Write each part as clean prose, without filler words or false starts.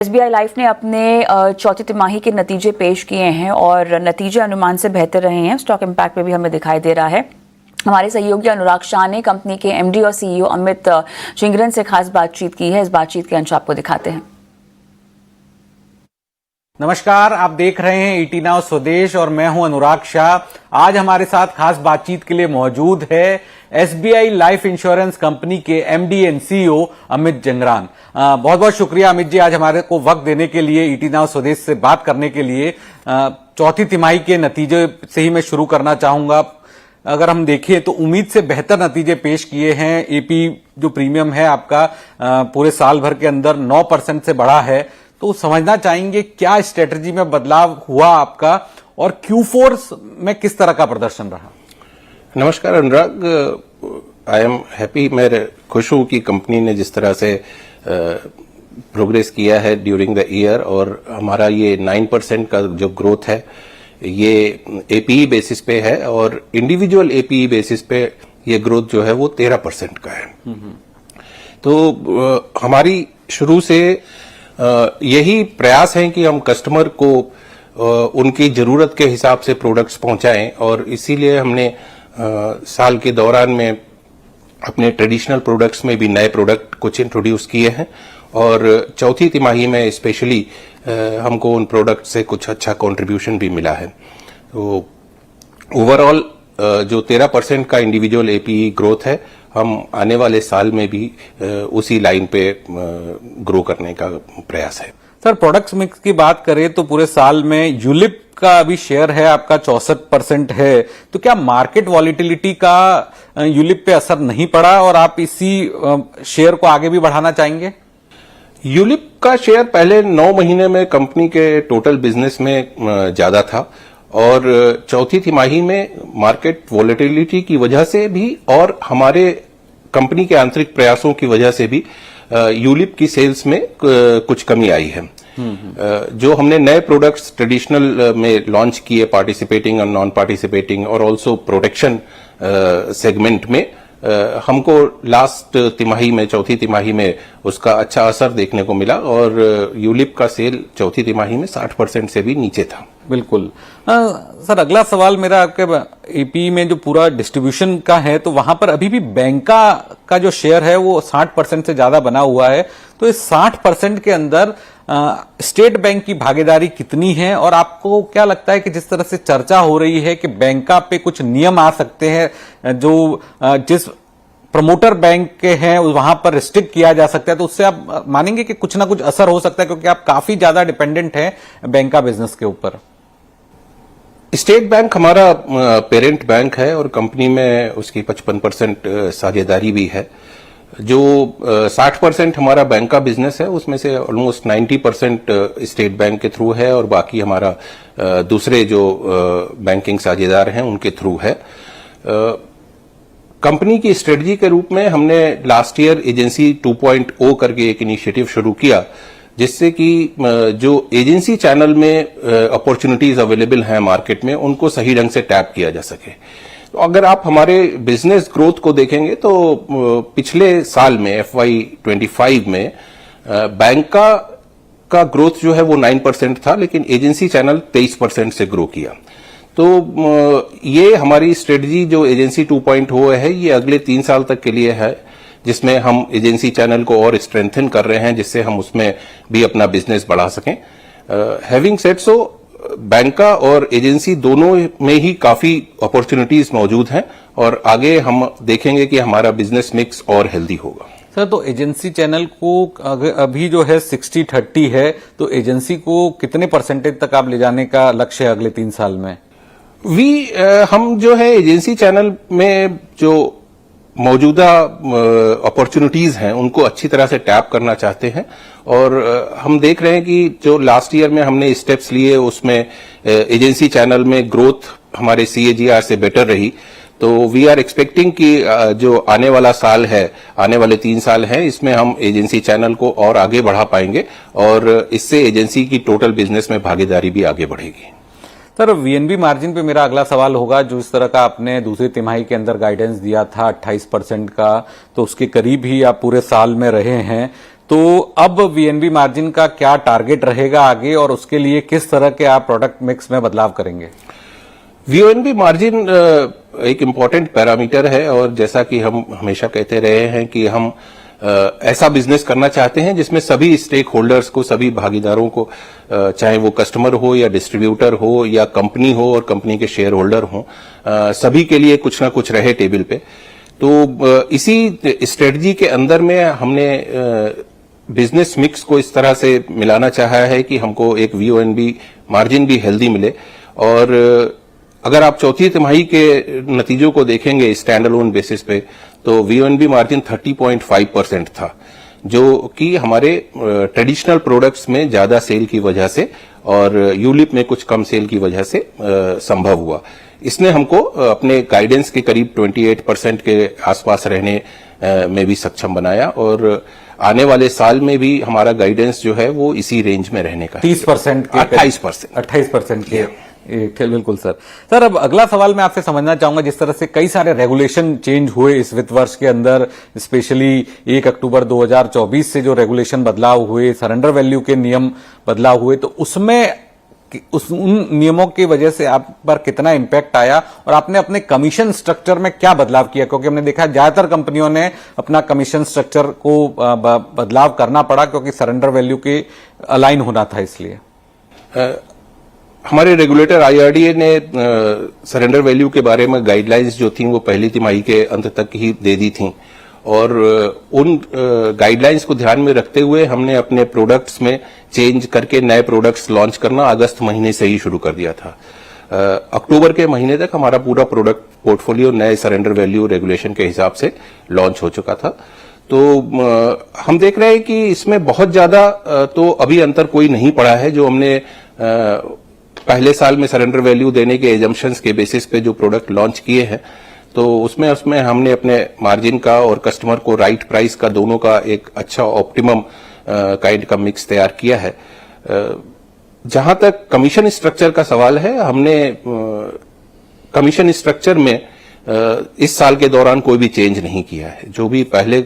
SBI life ने अपने चौथी तिमाही के नतीजे पेश किए हैं और नतीजे अनुमान से बेहतर रहे हैं। स्टॉक इम्पैक्ट पे भी हमें दिखाई दे रहा है। हमारे सहयोगी अनुराग शाह ने कंपनी के एमडी और सीईओ अमित चिंगरन से खास बातचीत की है। इस बातचीत के अंश आपको दिखाते हैं। नमस्कार, आप देख रहे हैं ईटी नाउ स्वदेश और मैं हूं अनुराग शाह। आज हमारे साथ खास बातचीत के लिए मौजूद है एसबीआई लाइफ इंश्योरेंस कंपनी के एमडी एंड सीईओ अमित चिंगरन। बहुत बहुत शुक्रिया अमित जी, आज हमारे को वक्त देने के लिए, ईटी नाउ स्वदेश से बात करने के लिए। चौथी तिमाही के नतीजे से ही मैं शुरू करना चाहूंगा। अगर हम देखें तो उम्मीद से बेहतर नतीजे पेश किए हैं। एपी जो प्रीमियम है आपका पूरे साल भर के अंदर 9% से बढ़ा है। तो समझना चाहेंगे क्या स्ट्रेटजी में बदलाव हुआ आपका और Q4 में किस तरह का प्रदर्शन रहा? नमस्कार अनुराग, आई एम हैप्पी। मैं खुश हूं कि कंपनी ने जिस तरह से प्रोग्रेस किया है ड्यूरिंग द ईयर, और हमारा ये 9% का जो ग्रोथ है ये एपीई बेसिस पे है और इंडिविजुअल एपीई बेसिस पे ये ग्रोथ जो है वो 13% का है। तो हमारी शुरू से यही प्रयास है कि हम कस्टमर को उनकी जरूरत के हिसाब से प्रोडक्ट्स पहुंचाएं, और इसीलिए हमने साल के दौरान में अपने ट्रेडिशनल प्रोडक्ट्स में भी नए प्रोडक्ट कुछ इंट्रोड्यूस किए हैं, और चौथी तिमाही में स्पेशली हमको उन प्रोडक्ट से कुछ अच्छा कंट्रीब्यूशन भी मिला है। तो ओवरऑल जो 13% का इंडिविजुअल एपीई ग्रोथ है, हम आने वाले साल में भी उसी लाइन पे ग्रो करने का प्रयास है। सर, प्रोडक्ट्स मिक्स की बात करें तो पूरे साल में यूलिप का अभी शेयर है आपका 64% है। तो क्या मार्केट वॉलिटिलिटी का यूलिप पे असर नहीं पड़ा और आप इसी शेयर को आगे भी बढ़ाना चाहेंगे? यूलिप का शेयर पहले 9 महीने में कंपनी के टोटल बिजनेस में ज्यादा था, और चौथी तिमाही में मार्केट वॉलेटिलिटी की वजह से भी और हमारे कंपनी के आंतरिक प्रयासों की वजह से भी यूलिप की सेल्स में कुछ कमी आई है। जो हमने नए प्रोडक्ट्स ट्रेडिशनल में लॉन्च किए, पार्टिसिपेटिंग और नॉन पार्टिसिपेटिंग और ऑल्सो प्रोटेक्शन सेगमेंट में, हमको लास्ट तिमाही में, चौथी तिमाही में उसका अच्छा असर देखने को मिला, और यूलिप का सेल चौथी तिमाही में 60% से भी नीचे था। बिल्कुल। सर, अगला सवाल मेरा आपके एपी में जो पूरा डिस्ट्रीब्यूशन का है, तो वहां पर अभी भी बैंका का जो शेयर है वो 60% से ज्यादा बना हुआ है। तो इस 60% के अंदर स्टेट बैंक की भागीदारी कितनी है, और आपको क्या लगता है कि जिस तरह से चर्चा हो रही है कि बैंका पे कुछ नियम आ सकते हैं जो जिस प्रमोटर बैंक के हैं वहां पर रिस्ट्रिक्ट किया जा सकता है, तो उससे आप मानेंगे कि कुछ ना कुछ असर हो सकता है, क्योंकि आप काफी ज्यादा डिपेंडेंट हैं बैंका बिजनेस के ऊपर? स्टेट बैंक हमारा पेरेंट बैंक है और कंपनी में उसकी 55% साझेदारी भी है। जो 60% हमारा बैंक का बिजनेस है उसमें से ऑलमोस्ट 90% स्टेट बैंक के थ्रू है, और बाकी हमारा दूसरे जो बैंकिंग साझेदार हैं उनके थ्रू है। कंपनी की स्ट्रेटजी के रूप में हमने लास्ट ईयर एजेंसी 2.0 करके एक इनिशिएटिव शुरू किया, जिससे कि जो एजेंसी चैनल में अपॉर्चुनिटीज अवेलेबल हैं मार्केट में, उनको सही ढंग से टैप किया जा सके। तो अगर आप हमारे बिजनेस ग्रोथ को देखेंगे तो पिछले साल में FY25 में बैंक का ग्रोथ जो है वो 9% था, लेकिन एजेंसी चैनल 23% से ग्रो किया। तो ये हमारी स्ट्रेटजी जो एजेंसी 2.0 है, ये अगले 3 साल तक के लिए है, जिसमें हम एजेंसी चैनल को और स्ट्रेंथन कर रहे हैं, जिससे हम उसमें भी अपना बिजनेस बढ़ा सकें। हैविंग सेड सो, बैंका और एजेंसी दोनों में ही काफी अपॉर्चुनिटीज मौजूद हैं, और आगे हम देखेंगे कि हमारा बिजनेस मिक्स और हेल्दी होगा। सर, तो एजेंसी चैनल को अभी जो है 60-30 है, तो एजेंसी को कितने परसेंटेज तक आप ले जाने का लक्ष्य है अगले 3 साल में? हम जो है एजेंसी चैनल में जो मौजूदा अपॉर्चुनिटीज हैं उनको अच्छी तरह से टैप करना चाहते हैं, और हम देख रहे हैं कि जो लास्ट ईयर में हमने स्टेप्स लिए उसमें एजेंसी चैनल में ग्रोथ हमारे CAGR से बेटर रही। तो वी आर एक्सपेक्टिंग कि जो आने वाला साल है, आने वाले 3 साल हैं, इसमें हम एजेंसी चैनल को और आगे बढ़ा पाएंगे, और इससे एजेंसी की टोटल बिजनेस में भागीदारी भी आगे बढ़ेगी। सर, वीएनबी मार्जिन पे मेरा अगला सवाल होगा। जो इस तरह का आपने दूसरी तिमाही के अंदर गाइडेंस दिया था 28% का, तो उसके करीब ही आप पूरे साल में रहे हैं। तो अब वीएनबी मार्जिन का क्या टारगेट रहेगा आगे और उसके लिए किस तरह के आप प्रोडक्ट मिक्स में बदलाव करेंगे? वीओएनबी मार्जिन एक इम्पॉर्टेंट पैरामीटर है और जैसा कि हम हमेशा कहते रहे हैं कि हम ऐसा बिजनेस करना चाहते हैं जिसमें सभी स्टेक होल्डर्स को, सभी भागीदारों को, चाहे वो कस्टमर हो या डिस्ट्रीब्यूटर हो या कंपनी हो और कंपनी के शेयर होल्डर हो, सभी के लिए कुछ ना कुछ रहे टेबल पे। तो इसी स्ट्रेटजी के अंदर में हमने बिजनेस मिक्स को इस तरह से मिलाना चाहा है कि हमको एक वीओएनबी मार्जिन भी हेल्दी मिले। और अगर आप चौथी तिमाही के नतीजों को देखेंगे स्टैंड अलोन बेसिस पे, तो वीओएनबी मार्जिन 30.5% था, जो कि हमारे ट्रेडिशनल प्रोडक्ट्स में ज्यादा सेल की वजह से और यूलिप में कुछ कम सेल की वजह से संभव हुआ। इसने हमको अपने गाइडेंस के करीब 28% के आसपास रहने में भी सक्षम बनाया और आने वाले साल में भी हमारा गाइडेंस जो है वो इसी रेंज में रहने का 30% के 28% के बिल्कुल सर। अब अगला सवाल मैं आपसे समझना चाहूंगा, जिस तरह से कई सारे रेगुलेशन चेंज हुए इस वित्त वर्ष के अंदर, स्पेशली 1 अक्टूबर 2024 से जो रेगुलेशन बदलाव हुए, सरेंडर वैल्यू के नियम बदलाव हुए, तो उसमें उन नियमों की वजह से आप पर कितना इंपैक्ट आया और आपने अपने कमीशन स्ट्रक्चर में क्या बदलाव किया? क्योंकि हमने देखा ज्यादातर कंपनियों ने अपना कमीशन स्ट्रक्चर को बदलाव करना पड़ा क्योंकि सरेंडर वैल्यू के अलाइन होना था। इसलिए हमारे रेगुलेटर आईआरडीए ने सरेंडर वैल्यू के बारे में गाइडलाइंस जो थी वो पहली तिमाही के अंत तक ही दे दी थी और उन गाइडलाइंस को ध्यान में रखते हुए हमने अपने प्रोडक्ट्स में चेंज करके नए प्रोडक्ट्स लॉन्च करना अगस्त महीने से ही शुरू कर दिया था। अक्टूबर के महीने तक हमारा पूरा प्रोडक्ट पोर्टफोलियो नए सरेंडर वैल्यू रेगुलेशन के हिसाब से लॉन्च हो चुका था। तो हम देख रहे हैं कि इसमें बहुत ज्यादा तो अभी अंतर कोई नहीं पड़ा है। जो हमने पहले साल में सरेंडर वैल्यू देने के एजम्पशंस के बेसिस पे जो प्रोडक्ट लॉन्च किए हैं, तो उसमें हमने अपने मार्जिन का और कस्टमर को राइट प्राइस का दोनों का एक अच्छा ऑप्टिमम काइंड का मिक्स तैयार किया है। जहां तक कमीशन स्ट्रक्चर का सवाल है, हमने कमीशन स्ट्रक्चर में इस साल के दौरान कोई भी चेंज नहीं किया है। जो भी पहले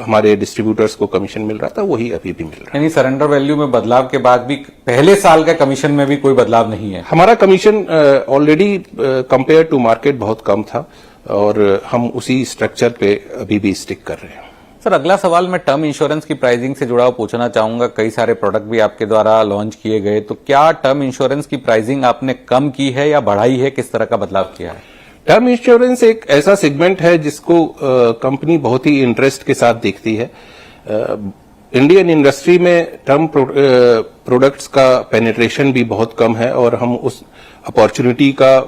हमारे डिस्ट्रीब्यूटर्स को कमीशन मिल रहा था वही अभी भी मिल रहा है। यानी सरेंडर वैल्यू में बदलाव के बाद भी पहले साल का कमीशन में भी कोई बदलाव नहीं है? हमारा commission already compare to market बहुत कम था और हम उसी स्ट्रक्चर पे अभी भी स्टिक कर रहे हैं। सर, अगला सवाल मैं टर्म इंश्योरेंस की प्राइसिंग से जुड़ा हुआ पूछना चाहूंगा। कई सारे प्रोडक्ट भी आपके द्वारा लॉन्च किए गए, तो क्या टर्म इंश्योरेंस की प्राइसिंग आपने कम की है या बढ़ाई है? किस तरह का बदलाव किया है? टर्म इंश्योरेंस एक ऐसा सेगमेंट है जिसको कंपनी बहुत ही इंटरेस्ट के साथ देखती है। इंडियन इंडस्ट्री में टर्म प्रोडक्ट्स का पेनिट्रेशन भी बहुत कम है और हम उस अपॉर्चुनिटी का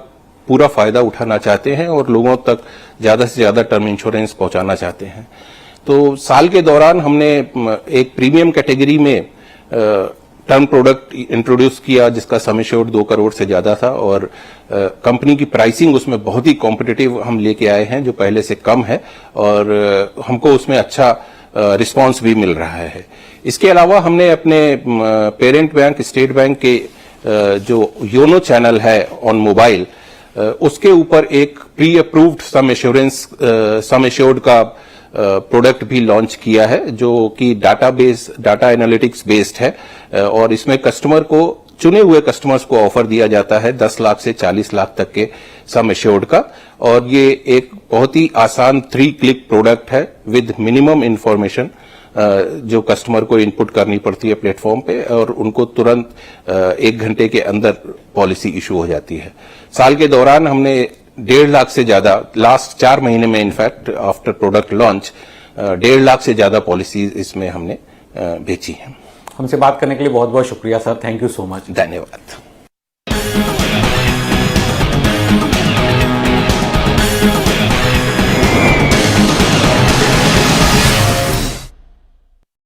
पूरा फायदा उठाना चाहते हैं और लोगों तक ज्यादा से ज्यादा टर्म इंश्योरेंस पहुंचाना चाहते हैं। तो साल के दौरान हमने एक प्रीमियम कैटेगरी में टर्म प्रोडक्ट इंट्रोड्यूस किया जिसका सम एश्योर्ड 2 करोड़ से ज्यादा था और कंपनी की प्राइसिंग उसमें बहुत ही कॉम्पिटिटिव हम लेके आए हैं, जो पहले से कम है और हमको उसमें अच्छा रिस्पांस भी मिल रहा है। इसके अलावा हमने अपने पेरेंट बैंक स्टेट बैंक के जो योनो चैनल है ऑन मोबाइल, उसके ऊपर एक प्री अप्रूव्ड सम एश्योर्ड का प्रोडक्ट भी लॉन्च किया है, जो कि डाटा एनालिटिक्स बेस्ड है और इसमें कस्टमर को, चुने हुए कस्टमर्स को ऑफर दिया जाता है 10 लाख से 40 लाख तक के सम एश्योर्ड का। और ये एक बहुत ही आसान 3 क्लिक प्रोडक्ट है विद मिनिमम इंफॉर्मेशन जो कस्टमर को इनपुट करनी पड़ती है प्लेटफॉर्म पे और उनको तुरंत 1 घंटे के अंदर पॉलिसी इशू हो जाती है। साल के दौरान हमने 1.5 लाख से ज्यादा, लास्ट 4 महीने में in fact after product launch 1.5 lakh से ज्यादा पॉलिसी इसमें हमने बेची हैं। हमसे बात करने के लिए बहुत बहुत शुक्रिया sir, thank you so much. धन्यवाद।